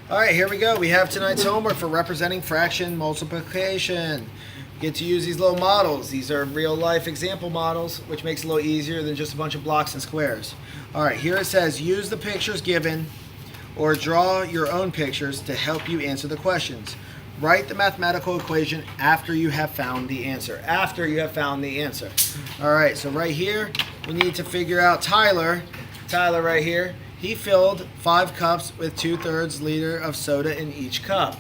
All right, here we go. We have tonight's homework for representing fraction multiplication. You get to use these little models. These are real life example models, which makes it a little easier than just a bunch of blocks and squares. All right, here it says use the pictures given or draw your own pictures to help you answer the questions. Write the mathematical equation after you have found the answer. After you have found the answer. All right, so right here, we need to figure out Tyler. Tyler right here. He filled 5 cups with 2/3 liter of soda in each cup.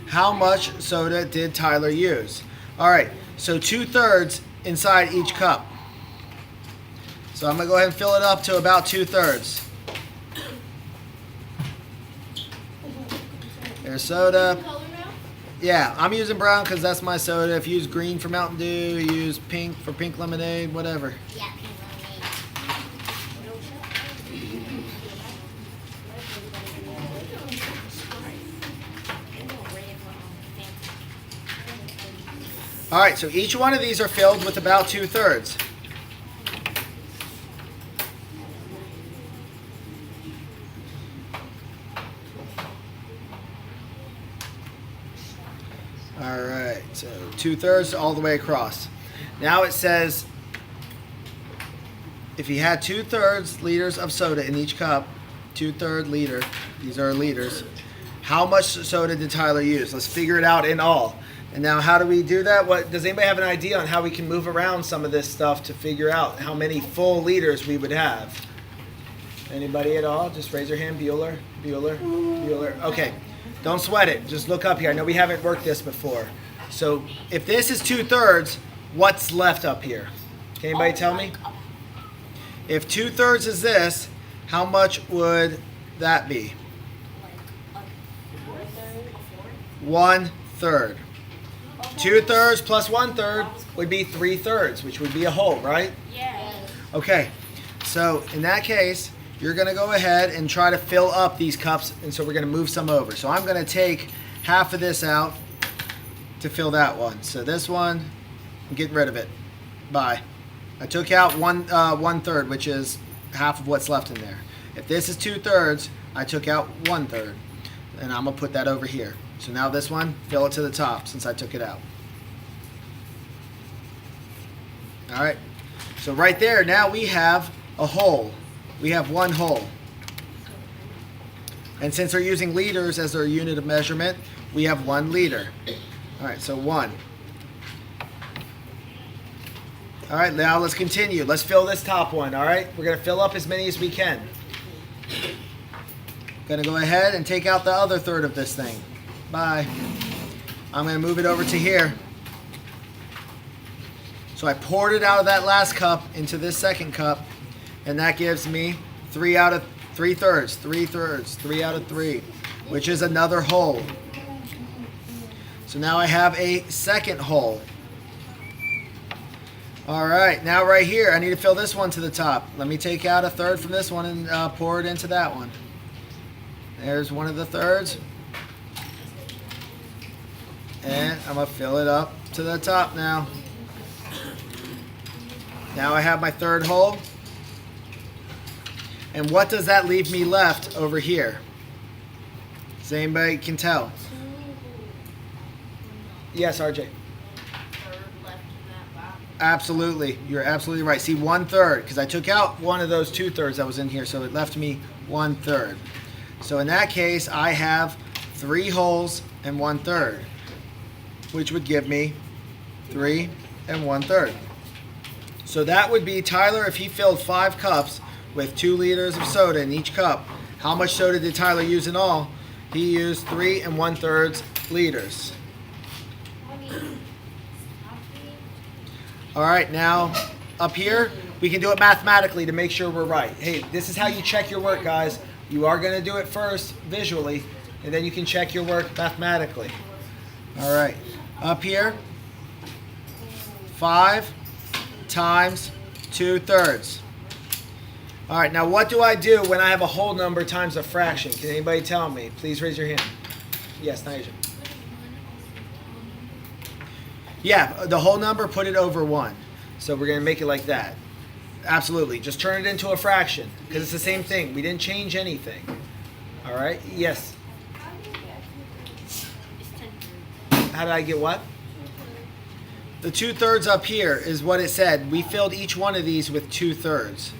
How much soda did Tyler use? All right, so 2/3 inside each cup. So I'm gonna go ahead and fill it up to about 2/3. There's soda. Yeah, I'm using brown because that's my soda. If you use green for Mountain Dew, you use pink for pink lemonade, whatever. Yeah, pink lemonade. All right, so each one of these are filled with about 2/3. All right, so 2/3 all the way across. Now it says if you had 2/3 liters of soda in each cup, 2/3 liter, these are liters, how much soda did Tyler use? Let's figure it out in all. And now how do we do that? What does anybody have an idea on how we can move around some of this stuff to figure out how many full liters we would have? Anybody at all? Just raise your hand. Bueller, Bueller, Bueller. Okay, don't sweat it. Just look up here. I know we haven't worked this before. So if this is 2/3, what's left up here? Can anybody tell me? If 2/3 is this, how much would that be? 1/3. 2/3 plus 1/3 would be 3/3, which would be a whole, right? Yeah. Okay, so in that case, you're going to go ahead and try to fill up these cups, and so we're going to move some over. So I'm going to take half of this out to fill that one. So this one, I'm getting rid of it. Bye. I took out 1/3, which is half of what's left in there. If this is 2/3, I took out 1/3, and I'm going to put that over here. So now this one, fill it to the top since I took it out. All right, so right there, now we have a whole. We have one whole. And since they're using liters as their unit of measurement, we have 1 liter. All right, so 1. All right, now let's continue. Let's fill this top one, all right? We're gonna fill up as many as we can. Gonna go ahead and take out the other third of this thing. Bye. I'm gonna move it over to here. So I poured it out of that last cup into this second cup, and that gives me 3 out of 3/3, 3/3, 3 out of 3, which is another whole. So now I have a second whole. All right, now right here, I need to fill this one to the top. Let me take out 1/3 from this one and pour it into that one. There's one of the thirds. And I'm gonna fill it up to the top now. Now I have my third hole. And what does that leave me left over here? Does anybody can tell? Yes, RJ. Absolutely, you're absolutely right. See, 1/3, because I took out one of those 2/3 that was in here, so it left me 1/3. So in that case, I have 3 holes and 1/3, which would give me 3 and 1/3. So that would be Tyler if he filled 5 cups with 2 liters of soda in each cup. How much soda did Tyler use in all? He used 3 and 1/3 liters. All right, now up here, we can do it mathematically to make sure we're right. Hey, this is how you check your work, guys. You are going to do it first visually, and then you can check your work mathematically. All right, up here, 5 times 2/3. All right, now what do I do when I have a whole number times a fraction? Can anybody tell me? Please raise your hand. Yes, Naija. Yeah, the whole number, put it over 1. So we're going to make it like that. Absolutely. Just turn it into a fraction because it's the same thing. We didn't change anything. All right. Yes. It's 10. How did I get what? The 2/3 up here is what it said. We filled each one of these with 2/3.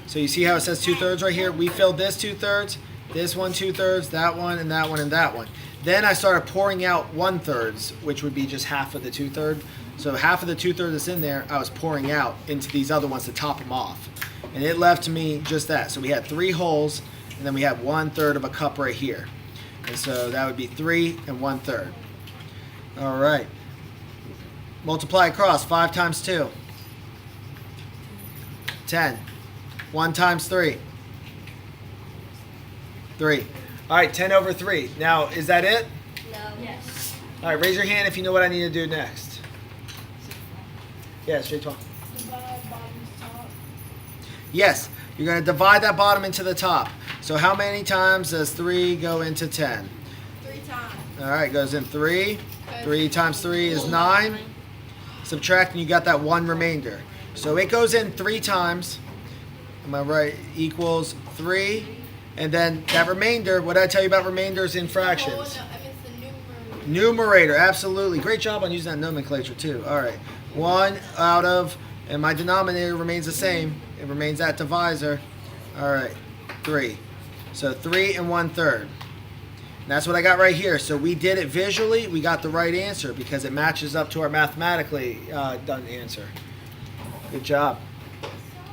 So you see how it says 2/3 right here? We filled this 2/3, this one 2/3, that one, and that one, and that one. Then I started pouring out 1/3, which would be just half of the 2/3. So half of the 2/3 that's in there, I was pouring out into these other ones to top them off. And it left me just that. So we had 3 holes, and then we have 1/3 of a cup right here. And so that would be 3 and 1/3. All right. Multiply across. 5 times 2. 10. 1 times 3. 3. All right, 10 over 3. Now, is that it? No. Yes. All right, raise your hand if you know what I need to do next. Yes, J12. Yes, you're going to divide that bottom into the top. So how many times does 3 go into 10? 3 times. All right, goes in 3. 3 times 3 is 9. Subtract, and you got that 1 remainder. So it goes in 3 times. Am I right? Equals 3. And then that remainder, what did I tell you about remainders in fractions? Oh, no, I mean, it's the numerator. Numerator, absolutely. Great job on using that nomenclature too. All right. 1 out of, and my denominator remains the same. It remains that divisor. All right. 3. So 3 and 1/3. And that's what I got right here. So we did it visually. We got the right answer because it matches up to our mathematically done answer. Good job.